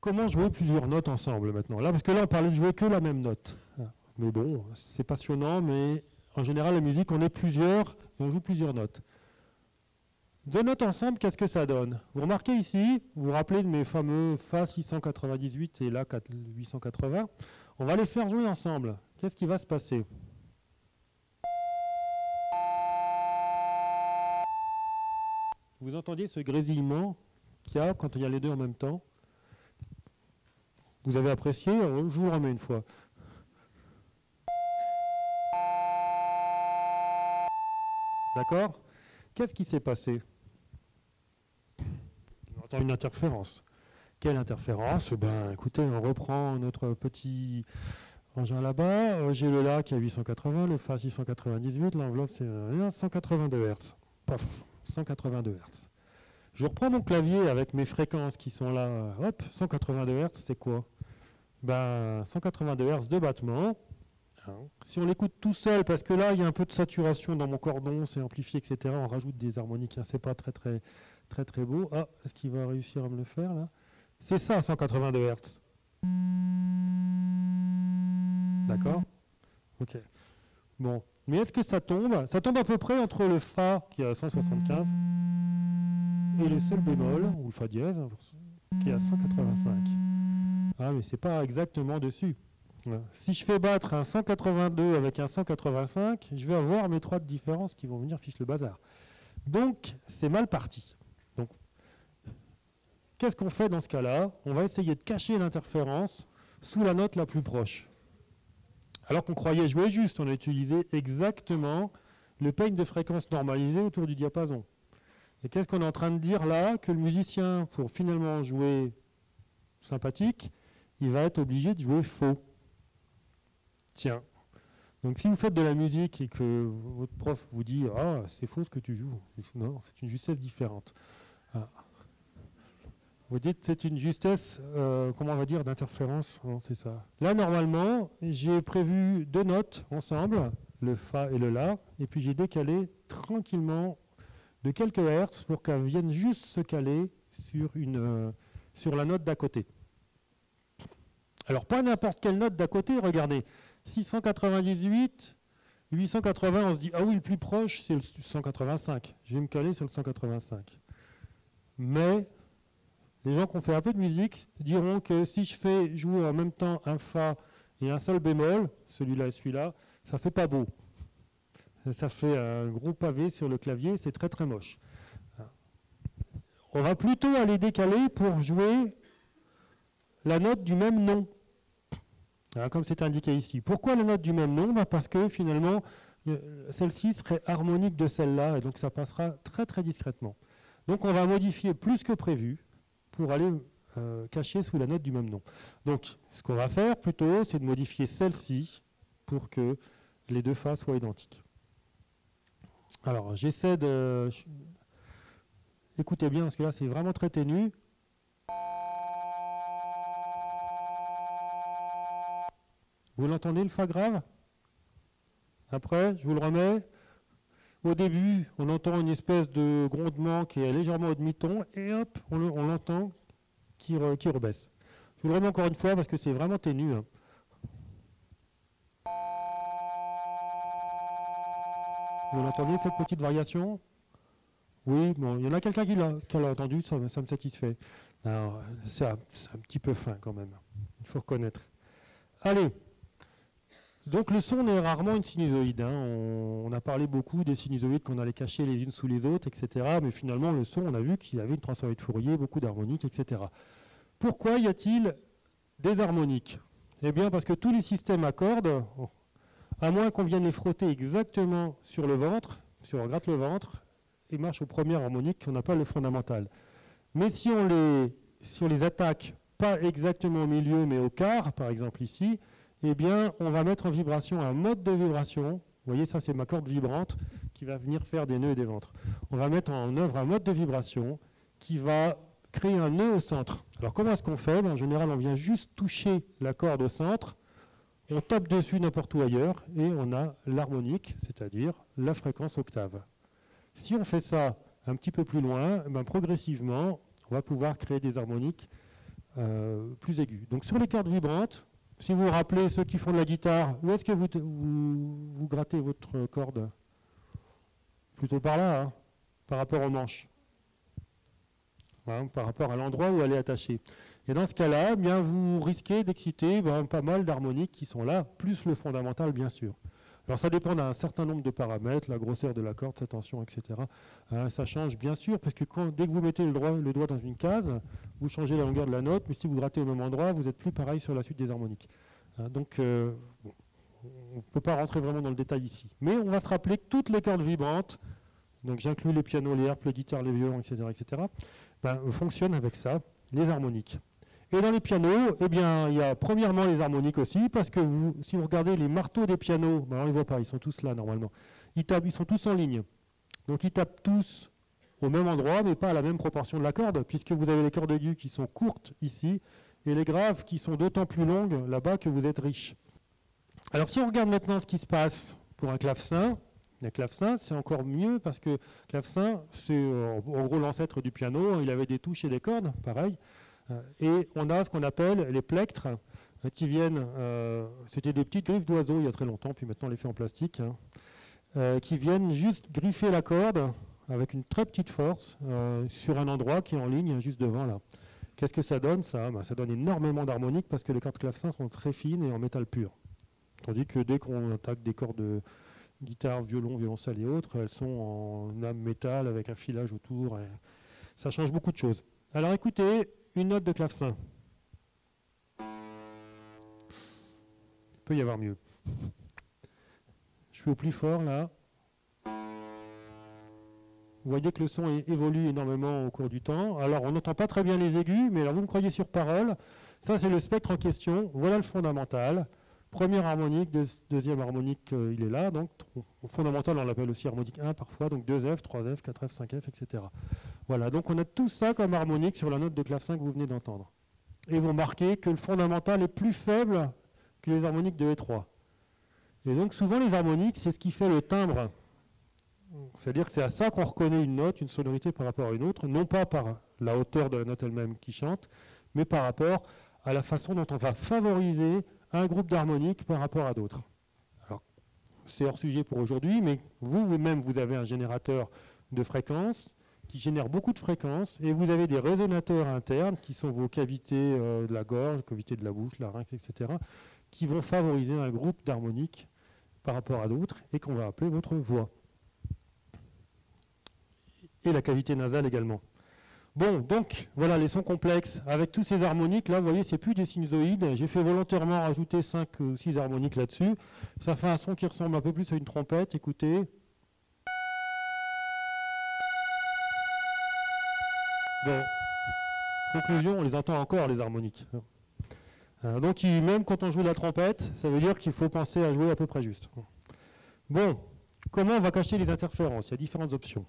comment jouer plusieurs notes ensemble maintenant? Là, parce que là, on parlait de jouer que la même note. Mais bon, c'est passionnant, mais en général, la musique, on est plusieurs et on joue plusieurs notes. Deux notes ensemble, qu'est-ce que ça donne? Vous remarquez ici, vous vous rappelez de mes fameux Fa 698 et La 880. On va les faire jouer ensemble. Qu'est-ce qui va se passer? Vous entendiez ce grésillement qu'il y a quand il y a les deux en même temps? Vous avez apprécié? Je vous le remets une fois. D'accord? Qu'est-ce qui s'est passé? On entend une interférence. Quelle interférence? Ben, écoutez, on reprend notre petit engin là-bas. J'ai le La qui est à 880, le Fa 698, l'enveloppe c'est 182 Hz. Paf, 182 Hz. Je reprends mon clavier avec mes fréquences qui sont là. Hop, 182 Hz, c'est quoi? Ben, 182 Hz de battement. Si on l'écoute tout seul, parce que là, il y a un peu de saturation dans mon cordon, c'est amplifié, etc. On rajoute des harmoniques, c'est pas très beau. Ah, est-ce qu'il va réussir à me le faire, là? C'est ça, 182 Hz. D'accord? Ok. Bon. Mais est-ce que ça tombe? Ça tombe à peu près entre le Fa, qui est à 175, et le Sol bémol, ou le Fa dièse, qui est à 185. Ah, mais c'est pas exactement dessus. Si je fais battre un 182 avec un 185, je vais avoir mes trois de différence qui vont venir fiche le bazar. Donc, c'est mal parti. Donc, qu'est-ce qu'on fait dans ce cas-là? On va essayer de cacher l'interférence sous la note la plus proche. Alors qu'on croyait jouer juste, on a utilisé exactement le peigne de fréquence normalisé autour du diapason. Et qu'est-ce qu'on est en train de dire là? Que le musicien, pour finalement jouer sympathique, il va être obligé de jouer faux. Tiens, donc si vous faites de la musique et que votre prof vous dit « Ah, c'est faux ce que tu joues », non, c'est une justesse différente. Ah. Vous dites c'est une justesse, comment on va dire, d'interférence, c'est ça. Là, normalement, j'ai prévu deux notes ensemble, le Fa et le La, et puis j'ai décalé tranquillement de quelques hertz pour qu'elles viennent juste se caler sur la note d'à côté. Alors, pas n'importe quelle note d'à côté, regardez. 698, 880, on se dit, ah oui, le plus proche, c'est le 185. Je vais me caler sur le 185. Mais les gens qui ont fait un peu de musique diront que si je fais jouer en même temps un Fa et un Sol bémol, celui-là et celui-là, ça fait pas beau. Ça fait un gros pavé sur le clavier, c'est très très moche. On va plutôt aller décaler pour jouer la note du même nom. Comme c'est indiqué ici. Pourquoi la note du même nom? Parce que finalement, celle-ci serait harmonique de celle-là, et donc ça passera très très discrètement. Donc on va modifier plus que prévu pour aller cacher sous la note du même nom. Donc ce qu'on va faire plutôt, c'est de modifier celle-ci pour que les deux Fa soient identiques. Alors j'essaie de... Écoutez bien, parce que là c'est vraiment très ténu. Vous l'entendez, le Fa grave? Après, je vous le remets. Au début, on entend une espèce de grondement qui est légèrement au demi-ton, et hop, on l'entend qui rebaisse. Je vous le remets encore une fois parce que c'est vraiment ténu. Vous l'entendez, cette petite variation? Oui, bon, il y en a quelqu'un qui l'a entendu, ça me satisfait. C'est un petit peu fin quand même, il faut reconnaître. Allez. Donc le son est rarement une sinusoïde. On a parlé beaucoup des sinusoïdes qu'on allait cacher les unes sous les autres, etc. Mais finalement, le son, on a vu qu'il avait une transformée de Fourier, beaucoup d'harmoniques, etc. Pourquoi y a-t-il des harmoniques? Eh bien, parce que tous les systèmes à cordes, à moins qu'on vienne les frotter exactement sur le ventre, sur on gratte le ventre, ils marchent aux premières harmoniques qu'on appelle le fondamental. Mais si on les attaque pas exactement au milieu, mais au quart, par exemple ici, eh bien, on va mettre en vibration un mode de vibration. Vous voyez, ça, c'est ma corde vibrante qui va venir faire des nœuds et des ventres. On va mettre en œuvre un mode de vibration qui va créer un nœud au centre. Alors, comment est-ce qu'on fait? En général, on vient juste toucher la corde au centre, on tape dessus n'importe où ailleurs, et on a l'harmonique, c'est-à-dire la fréquence octave. Si on fait ça un petit peu plus loin, progressivement, on va pouvoir créer des harmoniques plus aigu. Donc sur les cordes vibrantes, si vous vous rappelez ceux qui font de la guitare, où est-ce que vous grattez votre corde? Plutôt par là, hein, par rapport aux manches, hein, par rapport à l'endroit où elle est attachée. Et dans ce cas-là, eh bien, vous risquez d'exciter pas mal d'harmoniques qui sont là, plus le fondamental bien sûr. Alors ça dépend d'un certain nombre de paramètres, la grosseur de la corde, sa tension, etc. Ça change bien sûr, parce que dès que vous mettez le doigt dans une case, vous changez la longueur de la note, mais si vous grattez au même endroit, vous n'êtes plus pareil sur la suite des harmoniques. Donc on ne peut pas rentrer vraiment dans le détail ici. Mais on va se rappeler que toutes les cordes vibrantes, donc j'inclus les pianos, les harpes, les guitares, les violons, etc., fonctionnent avec ça, les harmoniques. Et dans les pianos, eh bien, il y a premièrement les harmoniques aussi, parce que si vous regardez les marteaux des pianos, on ne les voit pas, ils sont tous là normalement, ils sont tous en ligne. Donc ils tapent tous au même endroit, mais pas à la même proportion de la corde, puisque vous avez les cordes aiguës qui sont courtes ici, et les graves qui sont d'autant plus longues là-bas que vous êtes riche. Alors si on regarde maintenant ce qui se passe pour un clavecin, c'est encore mieux, parce que clavecin, c'est en gros l'ancêtre du piano, il avait des touches et des cordes, pareil. Et on a ce qu'on appelle les plectres, qui viennent, c'était des petites griffes d'oiseaux il y a très longtemps, puis maintenant on les fait en plastique, qui viennent juste griffer la corde avec une très petite force sur un endroit qui est en ligne juste devant là. Qu'est-ce que ça donne ça? Ça donne énormément d'harmoniques parce que les cordes clavecin sont très fines et en métal pur. Tandis que dès qu'on attaque des cordes de guitare, violon, violoncelle et autres, elles sont en lame métal avec un filage autour. Et ça change beaucoup de choses. Alors écoutez, une note de clavecin. Il peut y avoir mieux. Je suis au plus fort là. Vous voyez que le son évolue énormément au cours du temps. Alors on n'entend pas très bien les aigus, mais alors vous me croyez sur parole. Ça c'est le spectre en question. Voilà le fondamental. Première harmonique, deuxième harmonique, il est là. Donc au fondamental on l'appelle aussi harmonique 1 parfois. Donc 2F, 3F, 4F, 5F, etc. Voilà, donc on a tout ça comme harmonique sur la note de clavecin que vous venez d'entendre. Et vous remarquez que le fondamental est plus faible que les harmoniques de E3. Et donc souvent les harmoniques, c'est ce qui fait le timbre. C'est-à-dire que c'est à ça qu'on reconnaît une note, une sonorité par rapport à une autre, non pas par la hauteur de la note elle-même qui chante, mais par rapport à la façon dont on va favoriser un groupe d'harmoniques par rapport à d'autres. Alors, c'est hors sujet pour aujourd'hui, mais vous-même, vous avez un générateur de fréquences qui génère beaucoup de fréquences, et vous avez des résonateurs internes, qui sont vos cavités de la gorge, cavités de la bouche, larynx, etc., qui vont favoriser un groupe d'harmoniques par rapport à d'autres, et qu'on va appeler votre voix. Et la cavité nasale également. Bon, donc, voilà les sons complexes. Avec tous ces harmoniques, là, vous voyez, c'est plus des sinusoïdes. J'ai fait volontairement rajouter 5 ou 6 harmoniques là-dessus. Ça fait un son qui ressemble un peu plus à une trompette. Écoutez. Bon, conclusion, on les entend encore, les harmoniques. Donc, même quand on joue la trompette, ça veut dire qu'il faut penser à jouer à peu près juste. Bon, comment on va cacher les interférences? Il y a différentes options.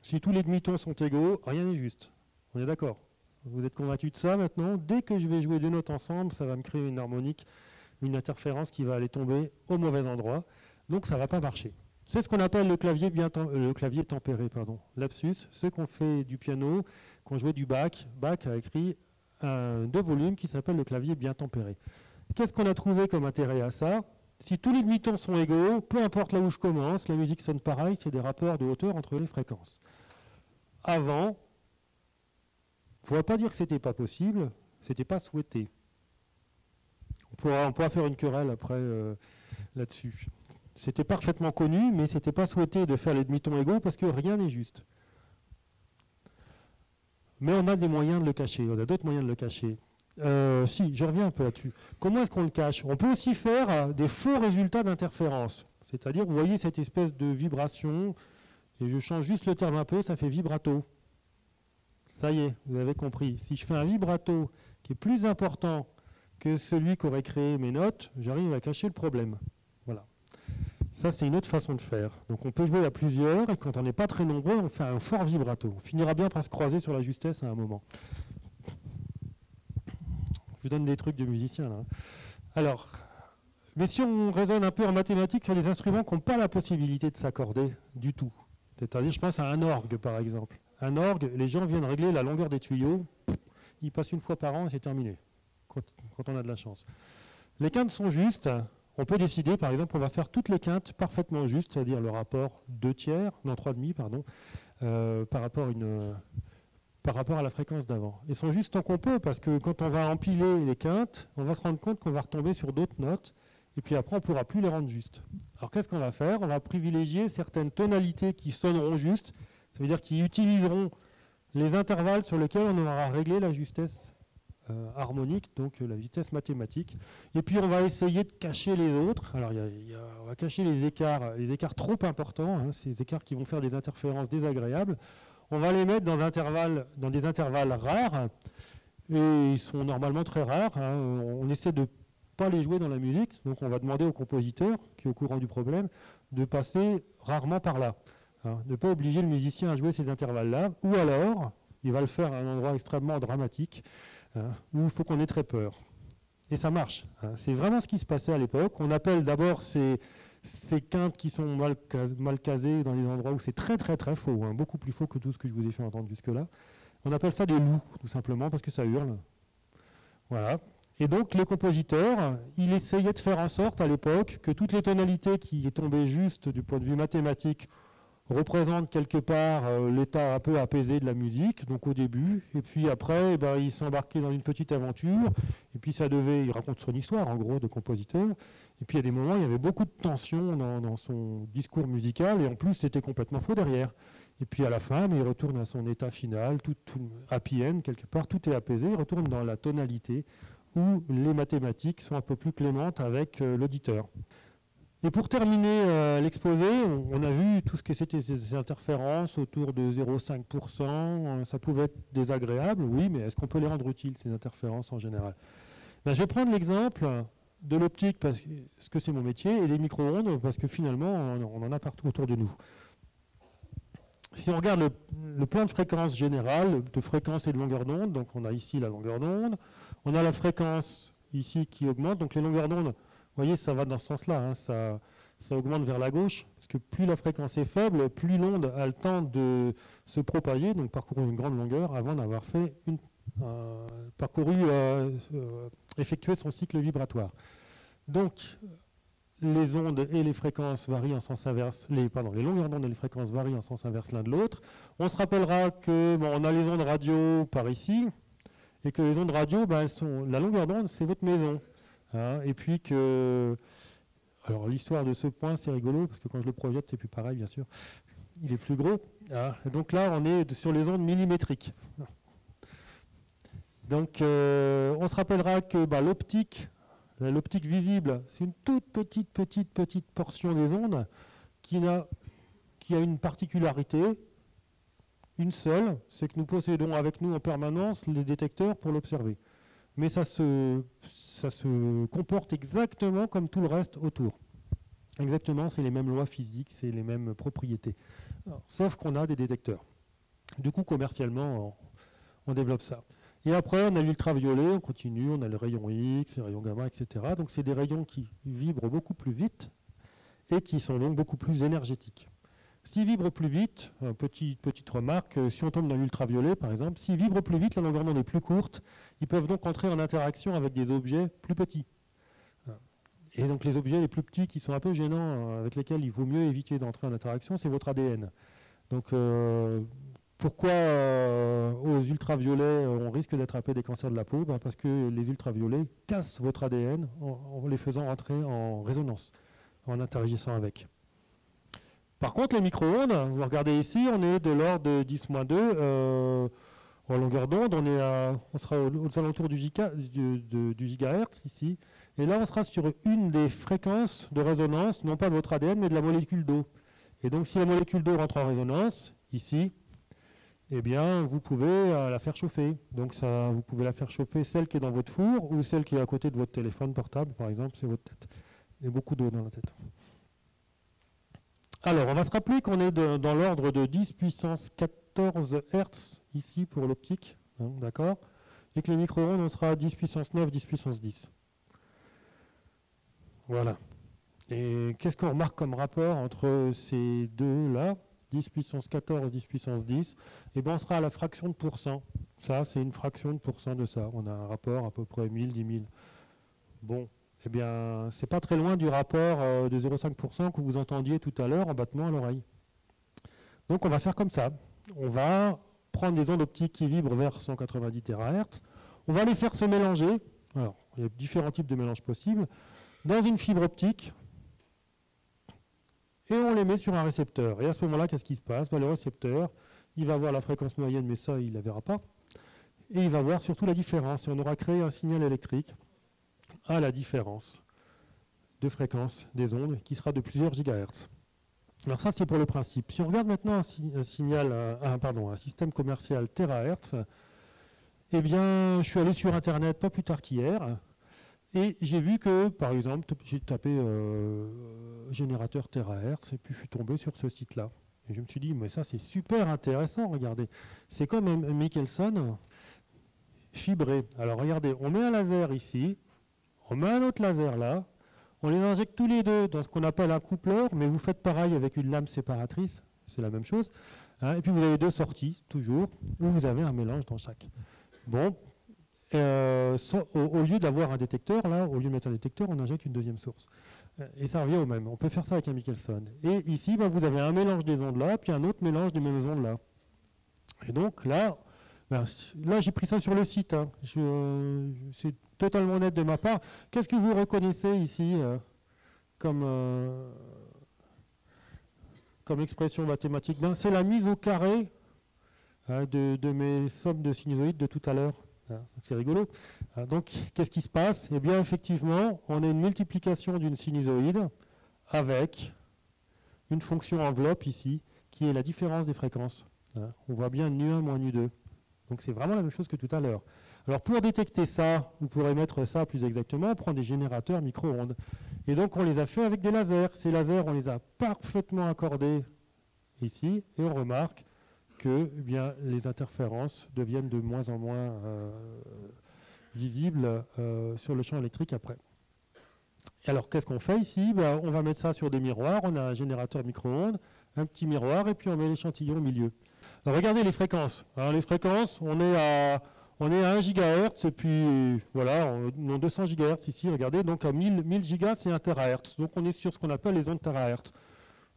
Si tous les demi-tons sont égaux, rien n'est juste. On est d'accord? Vous êtes convaincu de ça maintenant? Dès que je vais jouer deux notes ensemble, ça va me créer une harmonique, une interférence qui va aller tomber au mauvais endroit. Donc ça ne va pas marcher. C'est ce qu'on appelle le clavier tempéré. Lapsus, ceux qu'on fait du piano, qu'on jouait du Bach. Bach a écrit deux volumes qui s'appellent le clavier bien tempéré. Qu'est-ce qu'on a trouvé comme intérêt à ça? Si tous les demi-tons sont égaux, peu importe là où je commence, la musique sonne pareil, c'est des rapports de hauteur entre les fréquences. Avant, on ne pourrait pas dire que ce n'était pas possible, ce n'était pas souhaité. On pourra faire une querelle après là-dessus. C'était parfaitement connu, mais ce n'était pas souhaité de faire les demi-tons égaux parce que rien n'est juste. Mais on a des moyens de le cacher, on a d'autres moyens de le cacher. Si, je reviens un peu là-dessus. Comment est-ce qu'on le cache? On peut aussi faire des faux résultats d'interférence. C'est-à-dire, vous voyez cette espèce de vibration, et je change juste le terme un peu, ça fait vibrato. Ça y est, vous avez compris. Si je fais un vibrato qui est plus important que celui qu'aurait créé mes notes, j'arrive à cacher le problème. Voilà. Ça, c'est une autre façon de faire. Donc on peut jouer à plusieurs, et quand on n'est pas très nombreux, on fait un fort vibrato. On finira bien par se croiser sur la justesse à un moment. Je vous donne des trucs de musiciens là. Alors, mais si on raisonne un peu en mathématiques sur les instruments qui n'ont pas la possibilité de s'accorder du tout, c'est-à-dire je pense à un orgue par exemple. Un orgue, les gens viennent régler la longueur des tuyaux, il passe une fois par an et c'est terminé, quand on a de la chance. Les quintes sont justes. On peut décider, par exemple, on va faire toutes les quintes parfaitement justes, c'est-à-dire le rapport 3/2, pardon, par rapport à la fréquence d'avant. Ils sont justes tant qu'on peut, parce que quand on va empiler les quintes, on va se rendre compte qu'on va retomber sur d'autres notes, et puis après, on ne pourra plus les rendre justes. Alors qu'est-ce qu'on va faire? On va privilégier certaines tonalités qui sonneront justes, ça veut dire qu'ils utiliseront les intervalles sur lesquels on aura réglé la justesse harmonique, donc la vitesse mathématique. Et puis on va essayer de cacher les autres. Alors on va cacher les écarts trop importants, hein, ces écarts qui vont faire des interférences désagréables. On va les mettre dans des intervalles rares, et ils sont normalement très rares. Hein. On essaie de ne pas les jouer dans la musique, donc on va demander au compositeur, qui est au courant du problème, de passer rarement par là. Hein, de ne pas obliger le musicien à jouer ces intervalles-là, ou alors, il va le faire à un endroit extrêmement dramatique, où il faut qu'on ait très peur. Et ça marche. Hein. C'est vraiment ce qui se passait à l'époque. On appelle d'abord ces quintes qui sont mal casées dans les endroits où c'est très très très faux, hein, beaucoup plus faux que tout ce que je vous ai fait entendre jusque-là. On appelle ça des loups, tout simplement, parce que ça hurle. Voilà. Et donc le compositeur, il essayait de faire en sorte à l'époque que toutes les tonalités qui tombaient juste du point de vue mathématique représente quelque part l'état un peu apaisé de la musique, donc au début, et puis après, il s'embarquait dans une petite aventure, et puis il raconte son histoire en gros de compositeur, et puis à des moments, il y avait beaucoup de tension dans son discours musical, et en plus, c'était complètement faux derrière. Et puis à la fin, il retourne à son état final, tout happy end, quelque part, tout est apaisé, il retourne dans la tonalité où les mathématiques sont un peu plus clémentes avec l'auditeur. Et pour terminer l'exposé, on a vu tout ce que c'était ces interférences autour de 0,5%. Ça pouvait être désagréable, oui, mais est-ce qu'on peut les rendre utiles, ces interférences en général? Je vais prendre l'exemple de l'optique, parce que c'est mon métier, et des micro-ondes, parce que finalement, on en a partout autour de nous. Si on regarde le plan de fréquence général, de fréquence et de longueur d'onde, donc on a ici la longueur d'onde, on a la fréquence ici qui augmente, donc les longueurs d'onde, vous voyez, ça va dans ce sens-là, hein, ça augmente vers la gauche, parce que plus la fréquence est faible, plus l'onde a le temps de se propager, donc parcourir une grande longueur avant d'avoir fait effectué son cycle vibratoire. Donc, les ondes et les fréquences varient en sens inverse, les longueurs d'onde et les fréquences varient en sens inverse l'un de l'autre. On se rappellera que on a les ondes radio par ici, et que les ondes radio, la longueur d'onde, c'est votre maison. Hein, et puis que... Alors l'histoire de ce point, c'est rigolo, parce que quand je le projette, c'est plus pareil, bien sûr. Il est plus gros. Hein, donc là, on est sur les ondes millimétriques. Donc on se rappellera que l'optique visible, c'est une toute petite portion des ondes qui a une particularité, une seule, c'est que nous possédons avec nous en permanence les détecteurs pour l'observer. Mais ça se comporte exactement comme tout le reste autour. Exactement, c'est les mêmes lois physiques, c'est les mêmes propriétés. Alors, sauf qu'on a des détecteurs. Du coup, commercialement, on développe ça. Et après, on a l'ultraviolet, on continue, on a les rayons X, les rayons gamma, etc. Donc c'est des rayons qui vibrent beaucoup plus vite et qui sont donc beaucoup plus énergétiques. S'ils vibrent plus vite, petite remarque, si on tombe dans l'ultraviolet par exemple, s'ils vibrent plus vite, la longueur d'onde est plus courte, ils peuvent donc entrer en interaction avec des objets plus petits. Et donc les objets les plus petits qui sont un peu gênants, avec lesquels il vaut mieux éviter d'entrer en interaction, c'est votre ADN. Donc pourquoi aux ultraviolets on risque d'attraper des cancers de la peau? Parce que les ultraviolets cassent votre ADN en les faisant entrer en résonance, en interagissant avec. Par contre, les micro-ondes, vous regardez ici, on est de l'ordre de 10-2 en longueur d'onde, on sera aux alentours du gigahertz ici, et là on sera sur une des fréquences de résonance, non pas de votre ADN, mais de la molécule d'eau. Et donc si la molécule d'eau rentre en résonance, ici, eh bien vous pouvez la faire chauffer. Donc vous pouvez la faire chauffer, celle qui est dans votre four, ou celle qui est à côté de votre téléphone portable, par exemple, c'est votre tête. Il y a beaucoup d'eau dans la tête. Alors, on va se rappeler qu'on est dans l'ordre de 10 puissance 14 Hz ici pour l'optique, hein, d'accord? Et que les micro-ondes, on sera à 10 puissance 9, 10 puissance 10. Voilà. Et qu'est-ce qu'on remarque comme rapport entre ces deux-là, 10 puissance 14, 10 puissance 10? Eh bien, on sera à la fraction de pourcent. Ça, c'est une fraction de pourcent de ça. On a un rapport à peu près 1000, 10 000. Bon, eh bien, c'est pas très loin du rapport de 0,5% que vous entendiez tout à l'heure en battement à l'oreille. Donc, on va faire comme ça. On va prendre des ondes optiques qui vibrent vers 190 THz. On va les faire se mélanger. Alors, il y a différents types de mélanges possibles. Dans une fibre optique. Et on les met sur un récepteur. Et à ce moment-là, qu'est-ce qui se passe? Le récepteur, il va voir la fréquence moyenne, mais ça, il ne la verra pas. Et il va voir surtout la différence. Et on aura créé un signal électrique à la différence de fréquence des ondes, qui sera de plusieurs gigahertz. Alors ça, c'est pour le principe. Si on regarde maintenant un système commercial terahertz, eh bien, je suis allé sur Internet pas plus tard qu'hier, et j'ai vu que, par exemple, j'ai tapé générateur terahertz, et puis je suis tombé sur ce site-là. Et je me suis dit, mais ça, c'est super intéressant, regardez. C'est comme un Michelson fibré. Alors regardez, on met un laser ici, on met un autre laser là, on les injecte tous les deux dans ce qu'on appelle un coupleur, mais vous faites pareil avec une lame séparatrice, c'est la même chose. Hein, et puis vous avez deux sorties, toujours, où vous avez un mélange dans chaque. Bon, au lieu d'avoir un détecteur, là, au lieu de mettre un détecteur, on injecte une deuxième source. Et ça revient au même. On peut faire ça avec un Michelson. Et ici, vous avez un mélange des ondes là, puis un autre mélange des mêmes ondes là. Et donc là, là j'ai pris ça sur le site. Hein. C'est totalement net de ma part. Qu'est-ce que vous reconnaissez ici comme expression mathématique? C'est la mise au carré de mes sommes de sinusoïdes de tout à l'heure. C'est rigolo. Donc, qu'est-ce qui se passe? Eh bien, effectivement, on a une multiplication d'une sinusoïde avec une fonction enveloppe ici, qui est la différence des fréquences. On voit bien nu1 moins nu2. Donc, c'est vraiment la même chose que tout à l'heure. Alors, pour détecter ça, ou pour émettre ça plus exactement, on prend des générateurs micro-ondes. Et donc, on les a fait avec des lasers. Ces lasers, on les a parfaitement accordés ici, et on remarque que les interférences deviennent de moins en moins visibles sur le champ électrique après. Et alors, qu'est-ce qu'on fait ici? On va mettre ça sur des miroirs. On a un générateur micro-ondes, un petit miroir, et puis on met l'échantillon au milieu. Alors, regardez les fréquences. Alors, les fréquences, on est à 1 GHz, et puis voilà, on a 200 GHz ici, regardez. Donc, à 1000 gigas, c'est 1 THz. Donc, on est sur ce qu'on appelle les ondes THz.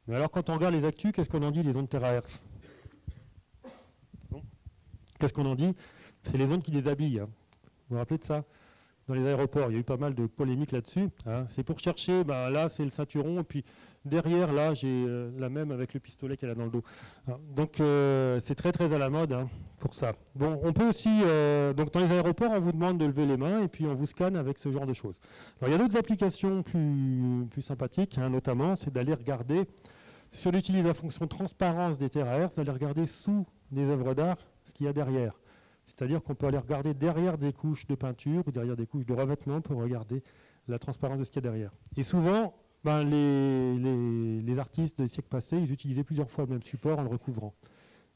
Mais alors, quand on regarde les actus, qu'est-ce qu'on en dit, les ondes THz? Qu'est-ce qu'on en dit? C'est les ondes qui déshabillent. Hein. Vous vous rappelez de ça? Dans les aéroports, il y a eu pas mal de polémiques là-dessus. Hein. C'est pour chercher, là c'est le ceinturon, et puis derrière, là, j'ai la même avec le pistolet qu'elle a dans le dos. Hein. Donc c'est très très à la mode pour ça. Bon, on peut aussi, donc dans les aéroports, on vous demande de lever les mains, et puis on vous scanne avec ce genre de choses. Alors il y a d'autres applications plus sympathiques, notamment, c'est d'aller regarder, si on utilise la fonction transparence des TRAR, d'aller regarder sous des œuvres d'art ce qu'il y a derrière. C'est-à-dire qu'on peut aller regarder derrière des couches de peinture ou derrière des couches de revêtement pour regarder la transparence de ce qu'il y a derrière. Et souvent, les artistes des siècles passés, ils utilisaient plusieurs fois le même support en le recouvrant.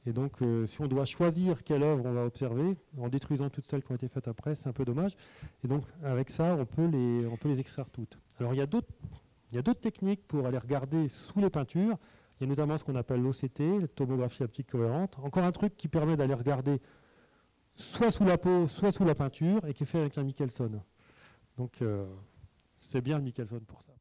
Et donc, si on doit choisir quelle œuvre on va observer, en détruisant toutes celles qui ont été faites après, c'est un peu dommage. Et donc, avec ça, on peut les extraire toutes. Alors, il y a d'autres techniques pour aller regarder sous les peintures. Il y a notamment ce qu'on appelle l'OCT, la tomographie optique cohérente. Encore un truc qui permet d'aller regarder soit sous la peau, soit sous la peinture, et qui est fait avec un Michelson. Donc, c'est bien le Michelson pour ça.